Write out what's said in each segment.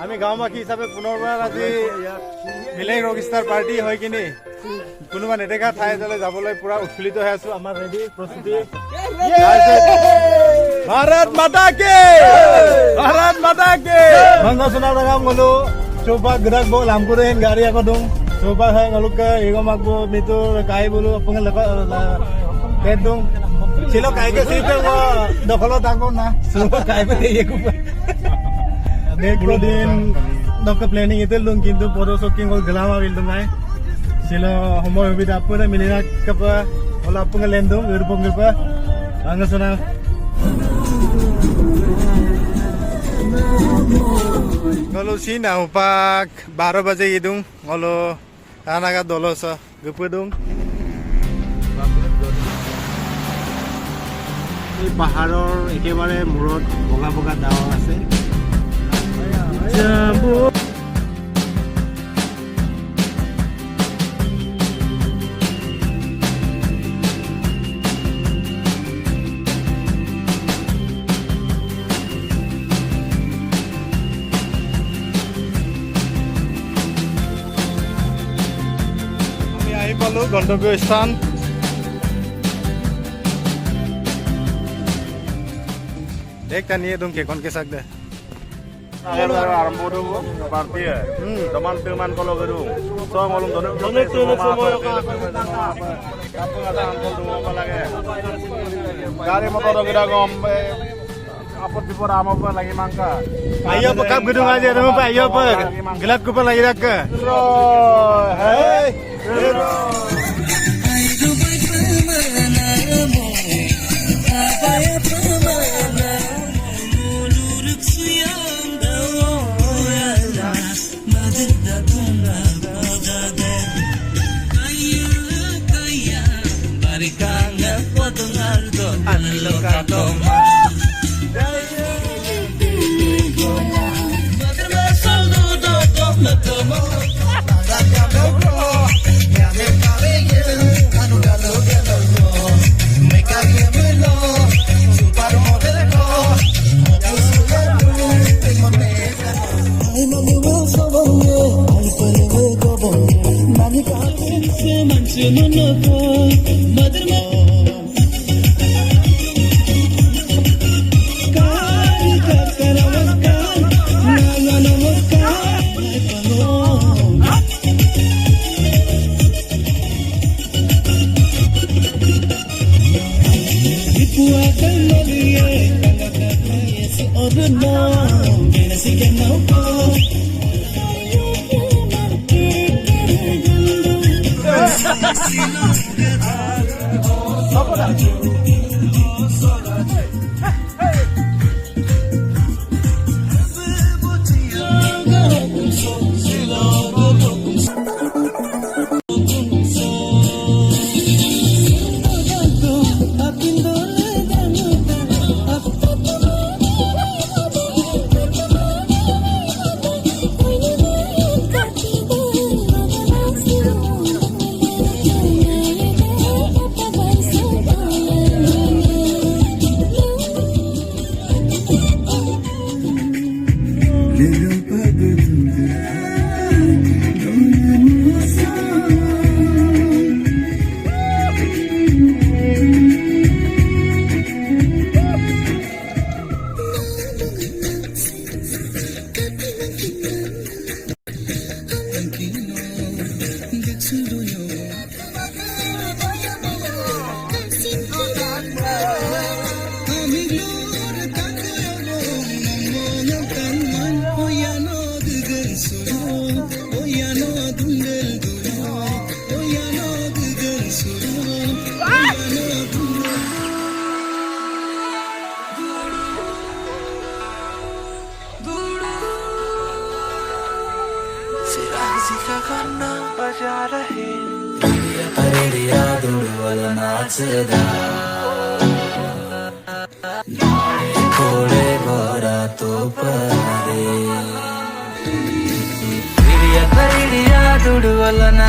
আমি গাঁওবাসী হিচাপে পুনৰবাৰ আজি মিলেং ৰকষ্টাৰ পাৰ্টি হয় কিনি কোনোবা নেদেখা ঠাই এটালৈ যাবলৈ পুৰা উৎফুল্লিত হৈ আছো। আমাৰ ৰেডি প্ৰস্তুতি। ভাৰত মাতা কে ভাৰত মাতা কে bangga sunab ragam ngolu coba gerak bo lampurin gari ako dong coba hai ngaluk ke ego magbo mitu kai bulu pengen ket dong silo kai ke situ wo dokolo takon na coba kai pe ye ku dek din dok planning itu lung kintu photo shooting ko gelama bil dong ai silo homo bida pura milina kapa ola pengen lendong urpong pa bangga sunab ngolo sina upak 12 baje idung ngolo anaga dolosa gepudung এই পাহাৰৰ একেবাৰে মূৰত বগা বগা ডাৱৰ আছে পালো গন্তব্য স্থান देखता नहीं है तुम के कौन के सकते आरम्भ दङ party teman teman kalau gedung so ngolong dono gari motor geda gom apa bipor ama apa lagi mangka ayo bekap gedung aja dong Pak ayo Pak gelap kupal lagi dak hei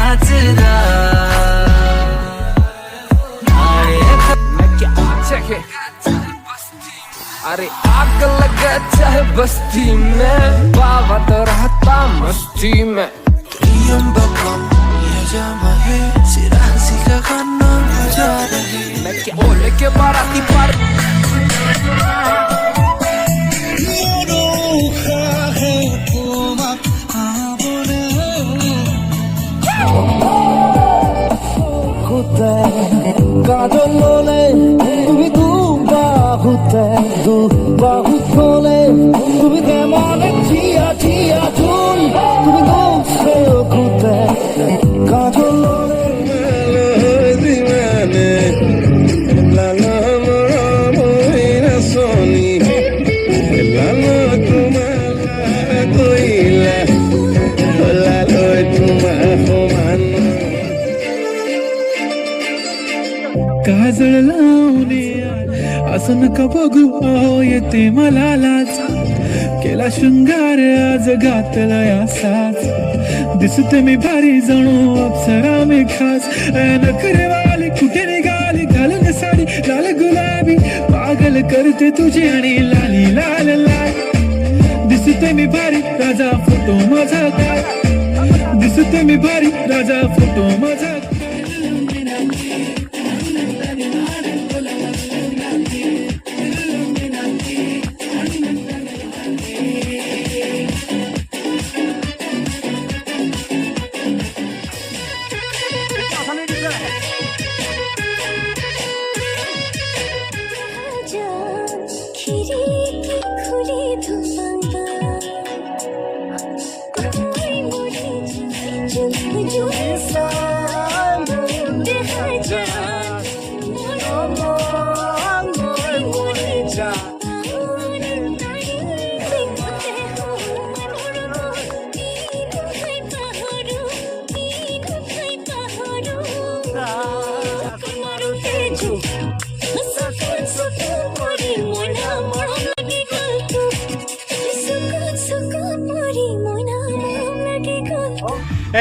नाचरा check it. अरे आग लगा चाहे बस्ती में बाबा तो रहता मस्ती में बोले के बाराती पर 가져올래 우리 누가 후퇴 누가 후퇴래 우리 대만의 지야 준 우리 녹색 후퇴 가져올래 काजळ लावणे असं नका बघू अहो येते मला लाज केला शृंगार आज घातला असाच दिसते मी भारी जणू अप्सरा मी खास नखरे वाली कुठे निघाली घालून साडी लाल गुलाबी पागल करते तुझी आणि लाली लाल लाल दिसते मी भारी राजा फोटो माझा काय दिसते मी भारी राजा फोटो माझा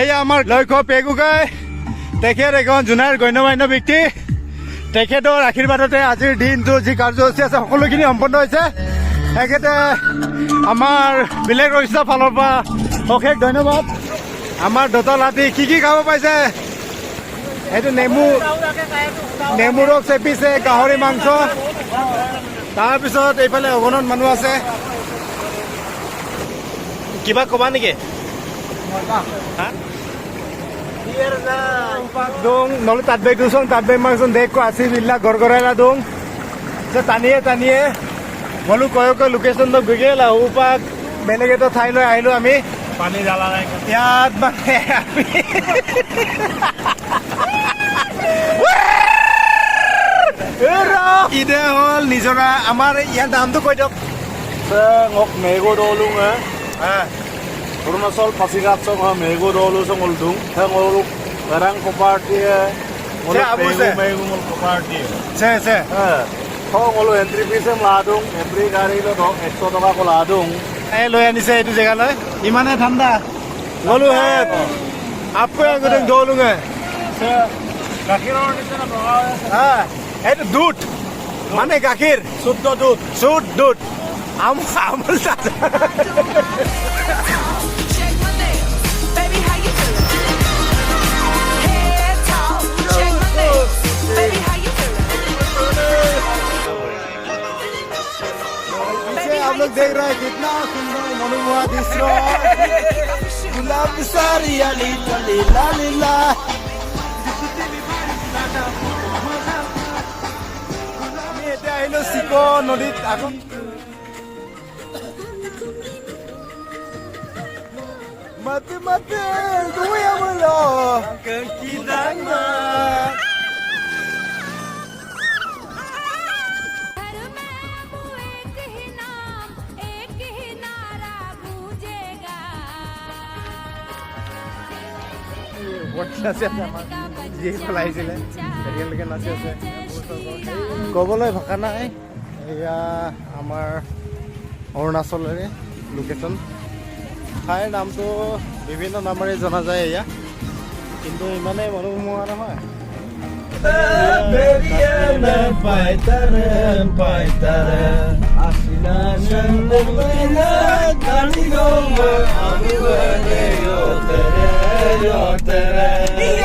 এয়া আমাৰ লক্ষ্য পেগুগাই তেখেত এখন জোনাৰ গণ্যমান্য ব্যক্তি তেখেতৰ আশীৰ্বাদতে আজিৰ দিনটো যি কাৰ্যসূচী আছে সকলোখিনি সম্পন্ন হৈছে তেখেতে আমাৰ বেলেগ ৰজিষ্টাৰ ফালৰ পৰা অশেষ ধন্যবাদ আমাৰ দোতল হাতী কি খাব পাইছে এইটো নেমু ৰস চেপিছে গাহৰি মাংস তাৰপিছত এইফালে অগণন মানুহ আছে কিবা ক'বা নেকি dong malu tatbay dusong tatbay mangson deko asi villa gorgorela dong so taniye malu koyo ko location to gigela upak belege to thailo ahilu ami pani jala nai yat bane ami ero ide hol nijora amar yan dam to koi dok ngok mego dolung ha Arunachal Pasighat song mego dolu song oldung thang olu garang property olu mego property se thong olu entry fees ladung every gari lo 100 taka ko ladung এই লৈ আনিছে এইটো জেগালৈ ইমানে ঠাণ্ডা গলো হে আপকো আগতে দৌলুঙে গাখীৰৰ নিচিনা বগা হা এইটো দুধ মানে গাখীৰ শুদ্ধ দুধ আমুল তাজা आप लोग देख रहे हैं कितना सुंदर मनोमुहा दृश्य गुलाब सारिया लीला लीला लीला আমি এতিয়া আহিলো চিকো নদীত আকৌ mati gue yang melo kekidangnya ক'বলৈ ভাষা নাই এয়া আমাৰ অৰুণাচলৰে লোকেশ্যন ঠাইৰ নামটো বিভিন্ন নামেৰে জনা যায় এয়া কিন্তু ইমানেই মনোমোহা নহয় Happy birthday, yo, tere, yo, tere.